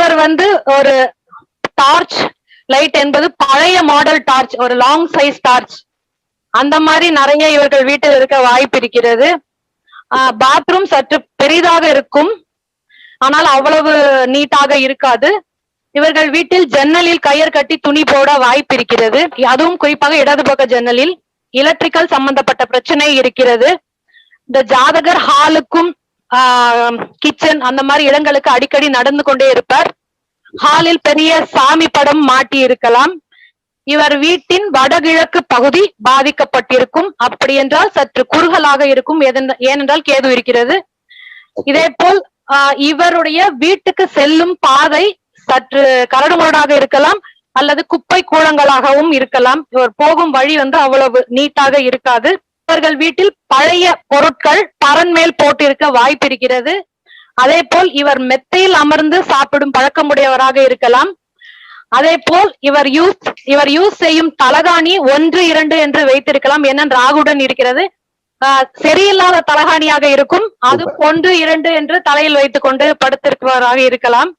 இவர் ஒரு torch light என்பது பழைய மாடல் டார்ச், ஒரு லாங் சைஸ் டார்ச் அந்த மாதிரி நிறைய இவர்கள் வீட்டில் இருக்க வாய்ப்பு இருக்கிறது. பாத்ரூம் சற்று பெரிதாக இருக்கும், ஆனால் அவ்வளவு நீட்டாக இருக்காது. இவர்கள் வீட்டில் ஜன்னலில் கயிறு கட்டி துணி போட வாய்ப்பு இருக்கிறது. அதுவும் குறிப்பாக இடது பக்க ஜன்னலில் எலக்ட்ரிக்கல் சம்பந்தப்பட்ட பிரச்சனை இருக்கிறது. இந்த ஜாதகர் ஹாலுக்கும் கிச்சன் அந்த மாதிரி இடங்களுக்கு அடிக்கடி நடந்து கொண்டே இருப்பார். ஹாலில் பெரிய சாமி படம் மாட்டி இருக்கலாம். இவர் வீட்டின் வடகிழக்கு பகுதி பாதிக்கப்பட்டிருக்கும். அப்படி என்றால் சற்று குறுகலாக இருக்கும், ஏனென்றால் கேது இருக்கிறது. இதே போல் இவருடைய வீட்டுக்கு செல்லும் பாதை சற்று கரடுமுரடாக இருக்கலாம், அல்லது குப்பை கூழங்களாகவும் இருக்கலாம். இவர் போகும் வழி அவ்வளவு நீட்டாக இருக்காது. இவர்கள் வீட்டில் பழைய பொருட்கள் பரன் மேல் போட்டிருக்க வாய்ப்பு இருக்கிறது. அதே போல் இவர் மெத்தையில் அமர்ந்து சாப்பிடும் பழக்கமுடையவராக இருக்கலாம். அதே போல் இவர் யூஸ் செய்யும் தலகாணி 1, 2 என்று வைத்திருக்கலாம். ஏனென்றால் ராகுடன் இருக்கிறது. சரியில்லாத தலகாணியாக இருக்கும். அது 1, 2 என்று தலையில் வைத்துக் கொண்டு படுத்திருப்பவராக இருக்கலாம்.